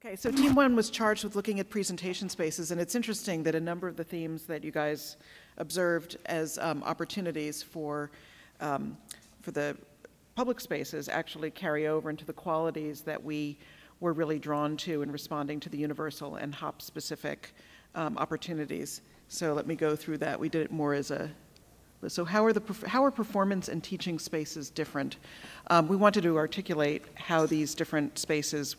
Okay, so Team 1 was charged with looking at presentation spaces, and it's interesting that a number of the themes that you guys observed as opportunities for the public spaces actually carry over into the qualities that we were really drawn to in responding to the Universal and HOP-specific opportunities. So let me go through that. We did it more as a So how are performance and teaching spaces different? We wanted to articulate how these different spaces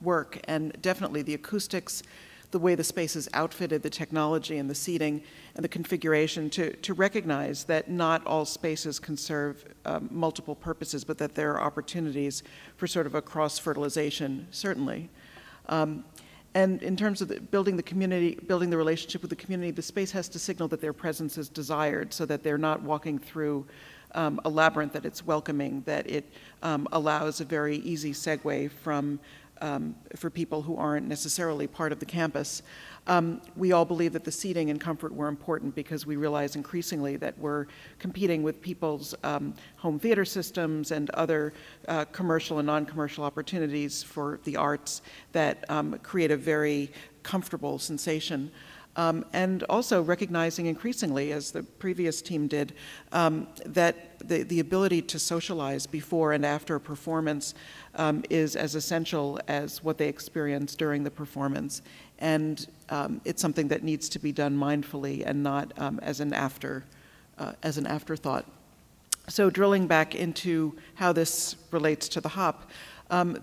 work, and definitely the acoustics, the way the space is outfitted, the technology and the seating and the configuration to recognize that not all spaces can serve multiple purposes, but that there are opportunities for sort of a cross-fertilization, certainly. And in terms of building the community, building the relationship with the community, the space has to signal that their presence is desired so that they're not walking through a labyrinth, that it's welcoming, that it allows a very easy segue from, for people who aren't necessarily part of the campus. We all believe that the seating and comfort were important because we realize increasingly that we're competing with people's home theater systems and other commercial and non-commercial opportunities for the arts that create a very comfortable sensation. And also recognizing increasingly, as the previous team did, that the ability to socialize before and after a performance is as essential as what they experience during the performance. And it's something that needs to be done mindfully and not as an afterthought. So drilling back into how this relates to the HOP,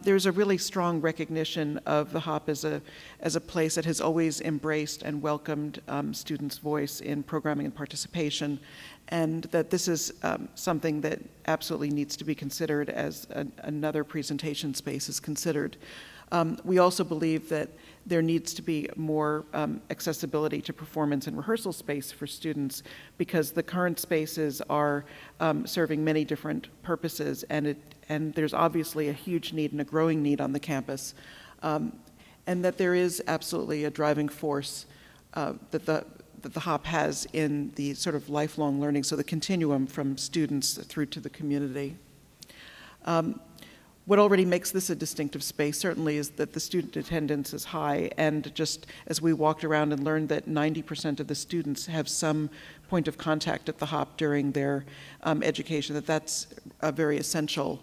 there's a really strong recognition of the HOP as a place that has always embraced and welcomed students' voice in programming and participation, and that this is something that absolutely needs to be considered as another presentation space is considered. We also believe that there needs to be more accessibility to performance and rehearsal space for students because the current spaces are serving many different purposes, and there's obviously a huge need and a growing need on the campus, and that there is absolutely a driving force that the HOP has in the sort of lifelong learning, so the continuum from students through to the community. What already makes this a distinctive space certainly is that the student attendance is high, and just as we walked around and learned that 90% of the students have some point of contact at the HOP during their education, that's a very essential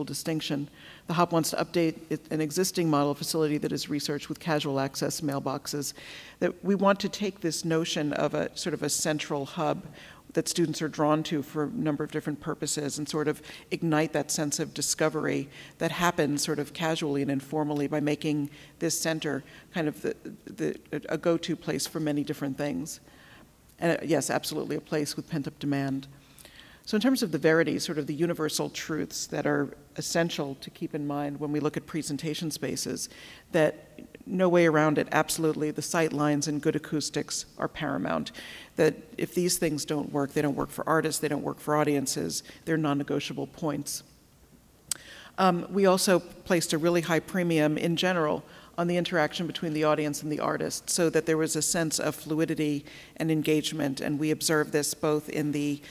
distinction. The HOP wants to update an existing model facility that is researched with casual access mailboxes. That we want to take this notion of a sort of a central hub that students are drawn to for a number of different purposes and sort of ignite that sense of discovery that happens sort of casually and informally by making this center kind of a go-to place for many different things. And yes, absolutely a place with pent-up demand. So in terms of the verities, sort of the universal truths that are essential to keep in mind when we look at presentation spaces, that no way around it, absolutely, the sight lines and good acoustics are paramount. That if these things don't work, they don't work for artists, they don't work for audiences, they're non-negotiable points. We also placed a really high premium in general on the interaction between the audience and the artist so that there was a sense of fluidity and engagement, and we observed this both in the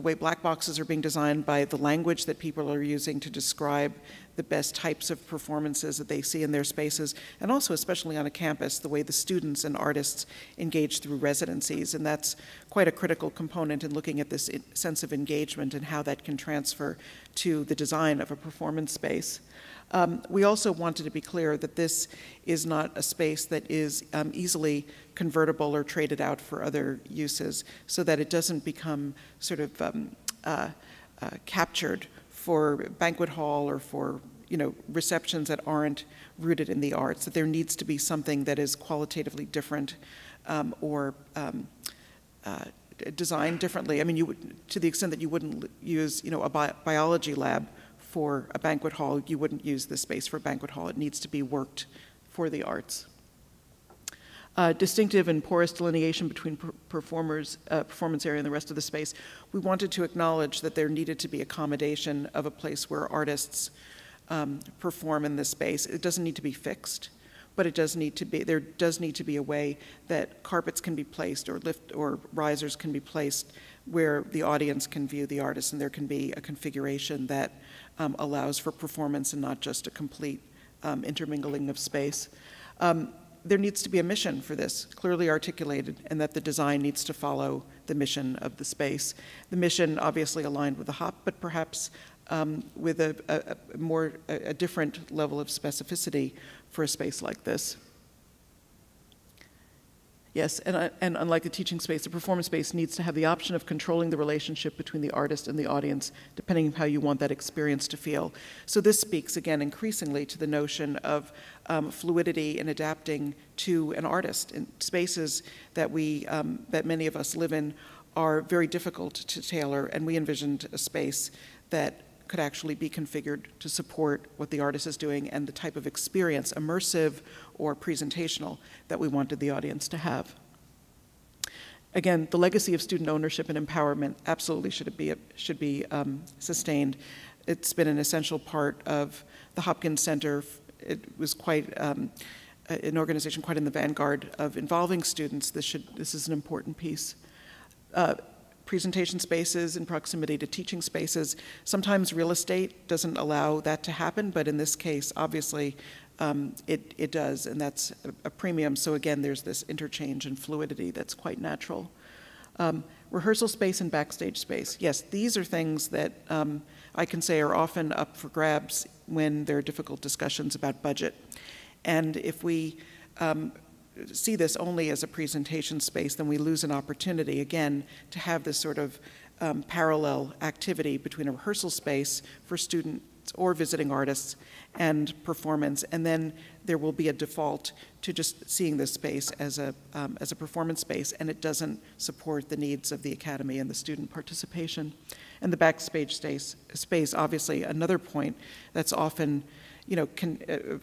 way black boxes are being designed by the language that people are using to describe the best types of performances that they see in their spaces, and also, especially on a campus, the way the students and artists engage through residencies. And that's quite a critical component in looking at this sense of engagement and how that can transfer to the design of a performance space. We also wanted to be clear that this is not a space that is easily convertible or traded out for other uses, so that it doesn't become sort of captured for banquet hall or for receptions that aren't rooted in the arts. That there needs to be something that is qualitatively different or designed differently. I mean, to the extent that you wouldn't use a biology lab for a banquet hall, you wouldn't use this space for a banquet hall. It needs to be worked for the arts. Distinctive and porous delineation between performance area and the rest of the space. We wanted to acknowledge that there needed to be accommodation of a place where artists perform in this space. It doesn't need to be fixed, but it does need to be, there does need to be a way that carpets can be placed or risers can be placed where the audience can view the artist, and there can be a configuration that allows for performance and not just a complete intermingling of space. There needs to be a mission for this, clearly articulated, and that the design needs to follow the mission of the space. The mission obviously aligned with the HOP, but perhaps with a different level of specificity for a space like this. Yes, and unlike the teaching space, the performance space needs to have the option of controlling the relationship between the artist and the audience, depending on how you want that experience to feel. So this speaks, again, increasingly to the notion of fluidity in adapting to an artist. And spaces that that many of us live in are very difficult to tailor, and we envisioned a space that could actually be configured to support what the artist is doing and the type of experience, immersive or presentational, that we wanted the audience to have. Again, the legacy of student ownership and empowerment absolutely should be sustained. It's been an essential part of the Hopkins Center. It was quite an organization quite in the vanguard of involving students. This is an important piece. Presentation spaces in proximity to teaching spaces. Sometimes real estate doesn't allow that to happen, but in this case, obviously, it does, and that's a premium. So again, there's this interchange and fluidity that's quite natural. Rehearsal space and backstage space. Yes, these are things that I can say are often up for grabs when there are difficult discussions about budget. And if we see this only as a presentation space, then we lose an opportunity, again, to have this sort of parallel activity between a rehearsal space for students or visiting artists and performance, and then there will be a default to just seeing this space as a performance space, and it doesn't support the needs of the academy and the student participation. And the backstage space, obviously, another point that's often, you know,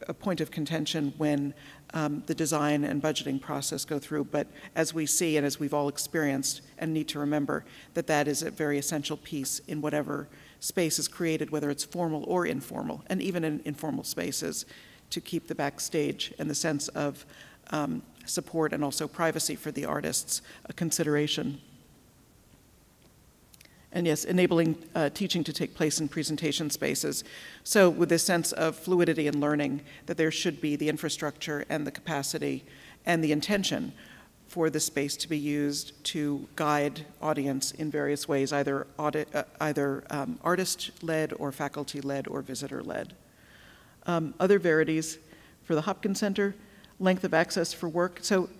a point of contention when the design and budgeting process go through, but as we see and as we've all experienced and need to remember, that is a very essential piece in whatever space is created, whether it's formal or informal, and even in informal spaces, to keep the backstage and the sense of support and also privacy for the artists a consideration. And yes, enabling teaching to take place in presentation spaces. So with this sense of fluidity and learning, that there should be the infrastructure and the capacity and the intention for the space to be used to guide audience in various ways, either artist-led or faculty-led or visitor-led. Other verities for the Hopkins Center, length of access for work. So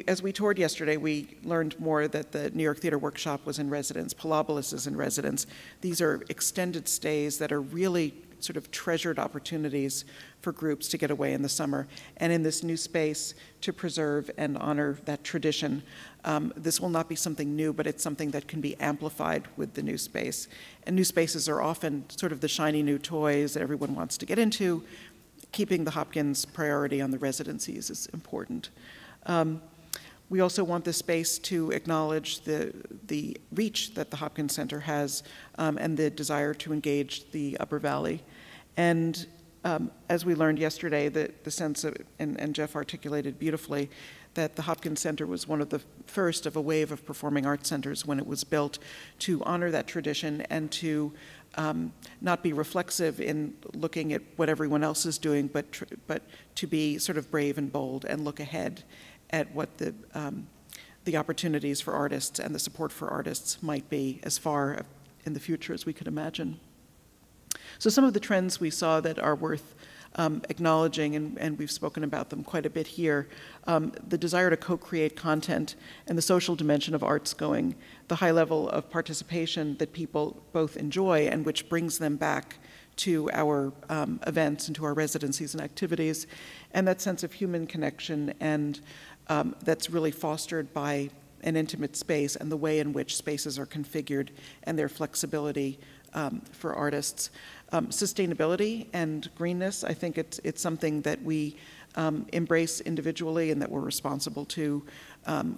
as we toured yesterday, we learned more that the New York Theater Workshop was in residence, Pilobolus is in residence. These are extended stays that are really sort of treasured opportunities for groups to get away in the summer. And in this new space, to preserve and honor that tradition. This will not be something new, but it's something that can be amplified with the new space. And new spaces are often sort of the shiny new toys that everyone wants to get into. Keeping the Hopkins priority on the residencies is important. We also want the space to acknowledge the reach that the Hopkins Center has and the desire to engage the Upper Valley. And as we learned yesterday, the sense of, and Jeff articulated beautifully, that the Hopkins Center was one of the first of a wave of performing arts centers when it was built to honor that tradition and to not be reflexive in looking at what everyone else is doing, but to be sort of brave and bold and look ahead at what the opportunities for artists and the support for artists might be as far in the future as we could imagine. So some of the trends we saw that are worth acknowledging, and we've spoken about them quite a bit here, the desire to co-create content and the social dimension of arts going, the high level of participation that people both enjoy and which brings them back to our events and to our residencies and activities, and that sense of human connection and that's really fostered by an intimate space and the way in which spaces are configured and their flexibility for artists. Sustainability and greenness, I think it's something that we embrace individually and that we're responsible to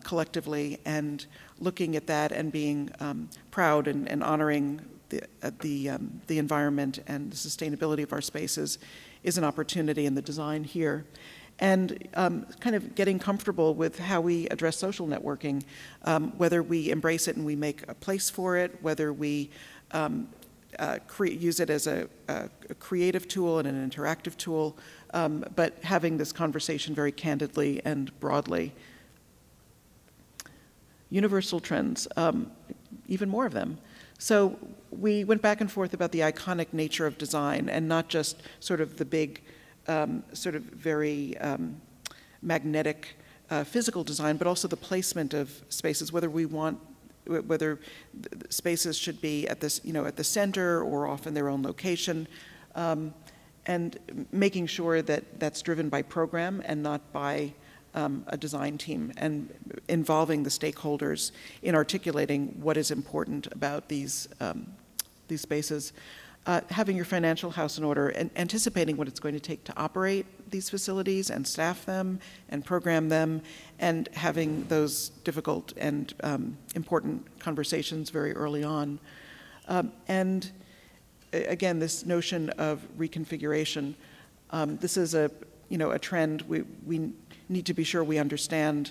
collectively, and looking at that and being proud and honoring the environment and the sustainability of our spaces is an opportunity in the design here. and kind of getting comfortable with how we address social networking, whether we embrace it and we make a place for it, whether we use it as a creative tool and an interactive tool, but having this conversation very candidly and broadly. Universal trends, even more of them. So we went back and forth about the iconic nature of design, and not just sort of the big, sort of very magnetic physical design, but also the placement of spaces, whether spaces should be at this, at the center or off in their own location, and making sure that that's driven by program and not by a design team, and involving the stakeholders in articulating what is important about these spaces. Having your financial house in order and anticipating what it's going to take to operate these facilities and staff them and program them, and having those difficult and important conversations very early on. And again, this notion of reconfiguration. This is a trend. We need to be sure we understand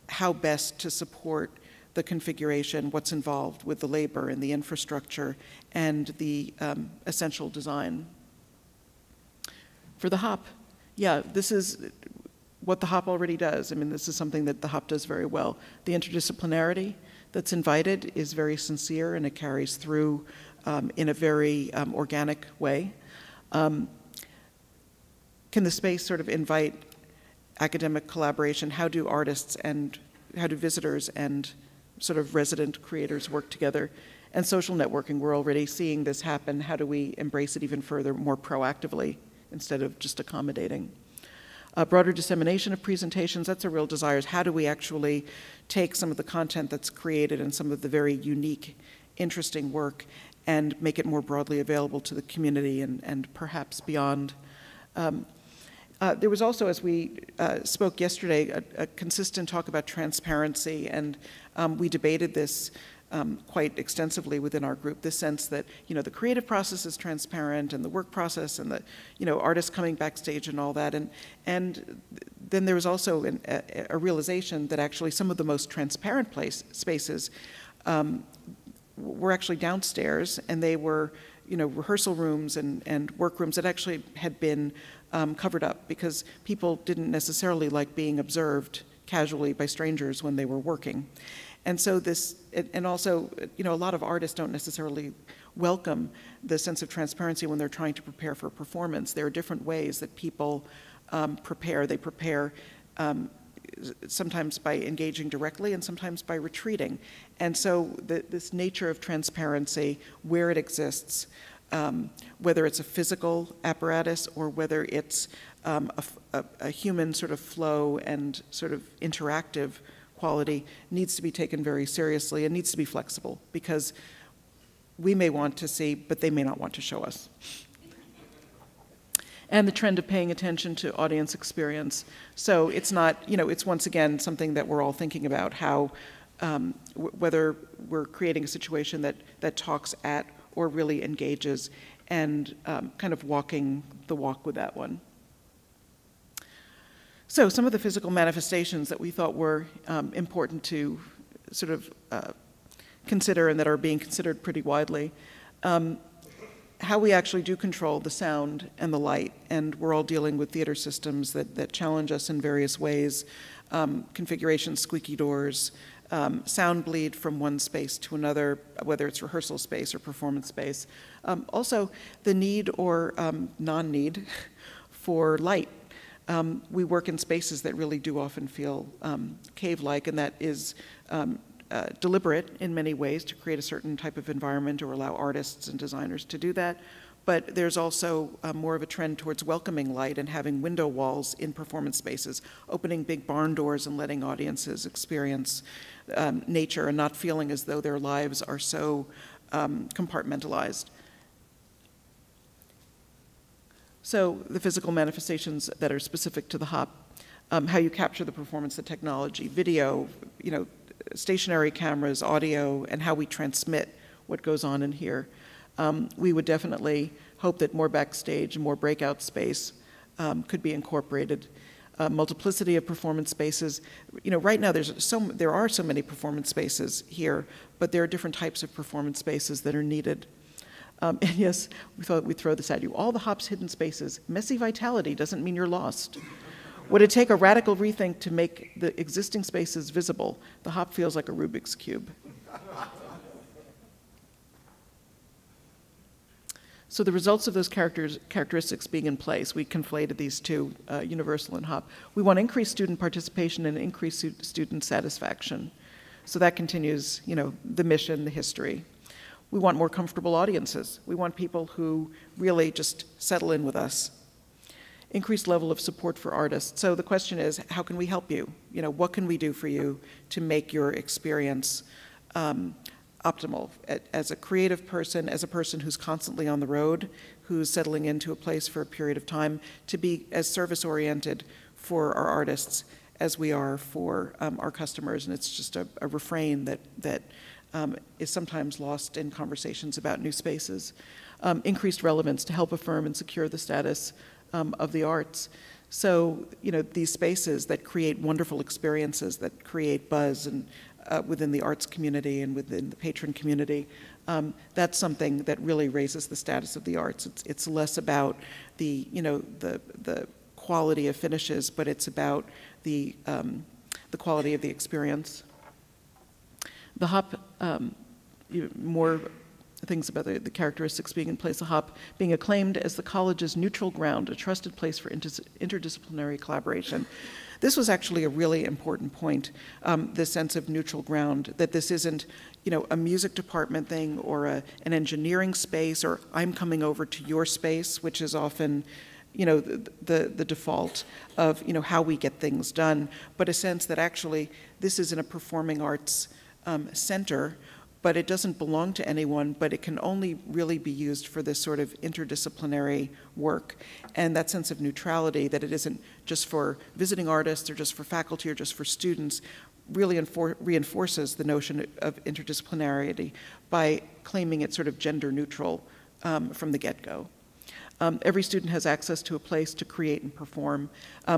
how best to support the configuration, what's involved with the labor and the infrastructure and the essential design. For the HOP, yeah, this is what the HOP already does. I mean, this is something that the HOP does very well. The interdisciplinarity that's invited is very sincere, and it carries through in a very organic way. Can the space sort of invite academic collaboration? How do artists and how do visitors and sort of resident creators work together? And social networking, we're already seeing this happen. How do we embrace it even further, more proactively, instead of just accommodating? Broader dissemination of presentations, that's a real desire. How do we actually take some of the content that's created and some of the very unique, interesting work and make it more broadly available to the community and perhaps beyond? There was also, as we spoke yesterday, a consistent talk about transparency, and we debated this quite extensively within our group, this sense that, the creative process is transparent, and the work process, and the, artists coming backstage and all that. And then there was also a realization that actually some of the most transparent spaces were actually downstairs, and they were, rehearsal rooms and workrooms that actually had been covered up because people didn't necessarily like being observed casually by strangers when they were working. And so this, and also, a lot of artists don't necessarily welcome the sense of transparency when they're trying to prepare for a performance. There are different ways that people prepare. They prepare sometimes by engaging directly and sometimes by retreating. And so this nature of transparency, where it exists, whether it's a physical apparatus or whether it's a human sort of flow and sort of interactive quality, needs to be taken very seriously and needs to be flexible, because we may want to see, but they may not want to show us. And the trend of paying attention to audience experience. So it's not, it's once again something that we're all thinking about, how, whether we're creating a situation that talks at or really engages, and kind of walking the walk with that one. So some of the physical manifestations that we thought were important to sort of consider, and that are being considered pretty widely. How we actually do control the sound and the light, and we're all dealing with theater systems that challenge us in various ways. Configurations, squeaky doors, sound bleed from one space to another, whether it's rehearsal space or performance space. Also, the need or non-need for light. We work in spaces that really do often feel cave-like, and that is deliberate in many ways to create a certain type of environment or allow artists and designers to do that. But there's also more of a trend towards welcoming light and having window walls in performance spaces, opening big barn doors and letting audiences experience nature and not feeling as though their lives are so compartmentalized. So the physical manifestations that are specific to the HOP, how you capture the performance, the technology, video, stationary cameras, audio, and how we transmit what goes on in here. We would definitely hope that more backstage and more breakout space could be incorporated. multiplicity of performance spaces. You know, right now there are so many performance spaces here, but there are different types of performance spaces that are needed. And yes, we thought we'd throw this at you. All the Hop's hidden spaces. Messy vitality doesn't mean you're lost. Would it take a radical rethink to make the existing spaces visible? The Hop feels like a Rubik's Cube. So the results of those characteristics being in place, we conflated these two, Universal and Hop. We want increased student participation and increased student satisfaction. So that continues, you know, the mission, the history. We want more comfortable audiences. We want people who really just settle in with us. Increased level of support for artists. So the question is, how can we help you? You know, what can we do for you to make your experience optimal? As a creative person, as a person who's constantly on the road, who's settling into a place for a period of time, to be as service-oriented for our artists as we are for our customers. And it's just a refrain that is sometimes lost in conversations about new spaces. Increased relevance to help affirm and secure the status of the arts. So, you know, these spaces that create wonderful experiences, that create buzz and within the arts community and within the patron community, that's something that really raises the status of the arts. It's less about the, you know, the quality of finishes, but it's about the quality of the experience. The Hop, more things about the characteristics being in place. The Hop being acclaimed as the college's neutral ground, a trusted place for interdisciplinary collaboration. This was actually a really important point, the sense of neutral ground, that this isn't, you know, a music department thing or an engineering space, or I'm coming over to your space, which is often, you know, the default of, you know, how we get things done, but a sense that actually this isn't a performing arts center, but it doesn't belong to anyone, but it can only really be used for this sort of interdisciplinary work. And that sense of neutrality, that it isn't just for visiting artists or just for faculty or just for students, really reinforces the notion of interdisciplinarity by claiming it sort of gender neutral from the get-go. Every student has access to a place to create and perform.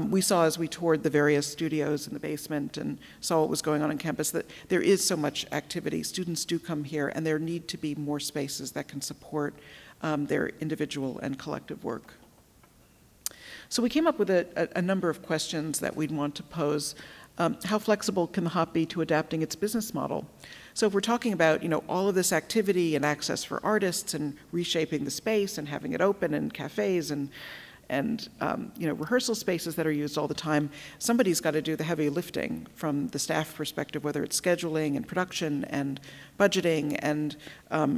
We saw as we toured the various studios in the basement and saw what was going on campus that there is so much activity. Students do come here, and there need to be more spaces that can support their individual and collective work. So we came up with a number of questions that we'd want to pose. How flexible can the Hop be to adapting its business model? So if we're talking about, you know, all of this activity and access for artists and reshaping the space and having it open and cafes and you know, rehearsal spaces that are used all the time, somebody's got to do the heavy lifting from the staff perspective, whether it's scheduling and production and budgeting and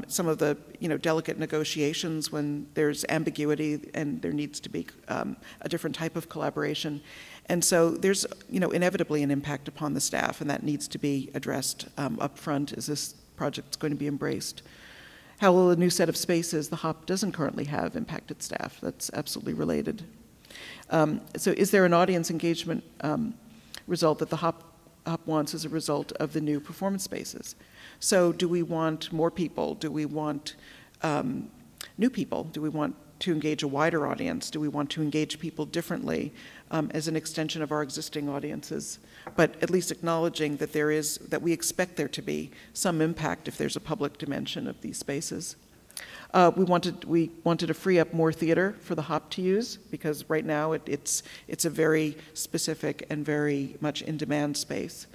some of the, you know, delicate negotiations when there's ambiguity and there needs to be a different type of collaboration. And so there's, you know, inevitably an impact upon the staff, and that needs to be addressed up front as this project's going to be embraced. How will a new set of spaces the Hop doesn't currently have impact its staff? That's absolutely related. So is there an audience engagement result that the Hop wants as a result of the new performance spaces? So do we want more people? Do we want new people? Do we want to engage a wider audience? Do we want to engage people differently as an extension of our existing audiences? But at least acknowledging that that we expect there to be some impact if there's a public dimension of these spaces. We wanted to free up more theater for the Hop to use, because right now it's a very specific and very much in-demand space.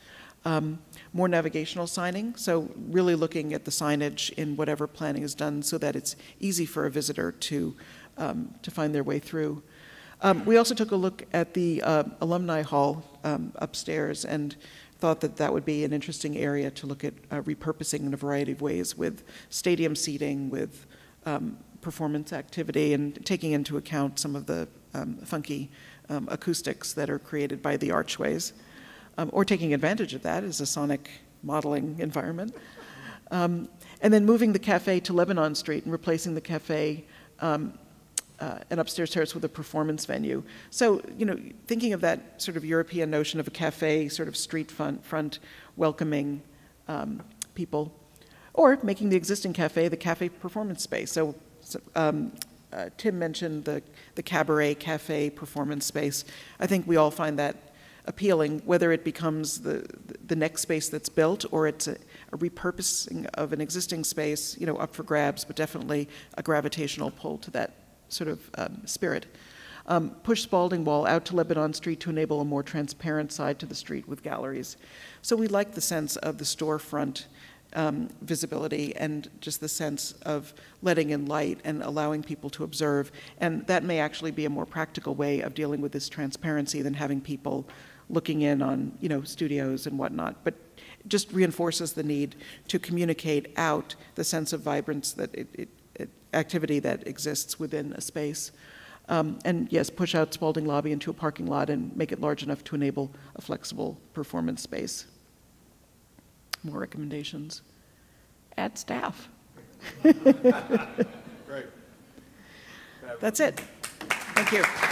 More navigational signing, so really looking at the signage in whatever planning is done so that it's easy for a visitor to find their way through. We also took a look at the Alumni Hall upstairs and thought that that would be an interesting area to look at repurposing in a variety of ways, with stadium seating, with performance activity, and taking into account some of the funky acoustics that are created by the archways. Or taking advantage of that as a sonic modeling environment. And then moving the cafe to Lebanon Street and replacing the cafe and upstairs terrace with a performance venue. So, you know, thinking of that sort of European notion of a cafe, sort of street front welcoming people, or making the existing cafe the cafe performance space. So Tim mentioned the cabaret cafe performance space. I think we all find that appealing, whether it becomes the next space that's built or it's a repurposing of an existing space, you know, up for grabs, but definitely a gravitational pull to that sort of spirit. Push Spaulding Wall out to Lebanon Street to enable a more transparent side to the street with galleries. So we like the sense of the storefront visibility and just the sense of letting in light and allowing people to observe. And that may actually be a more practical way of dealing with this transparency than having people looking in on, you know, studios and whatnot. But just reinforces the need to communicate out the sense of vibrance that activity that exists within a space. And yes, push out Spaulding Lobby into a parking lot and make it large enough to enable a flexible performance space. More recommendations. Add staff. Great. That's it. Thank you.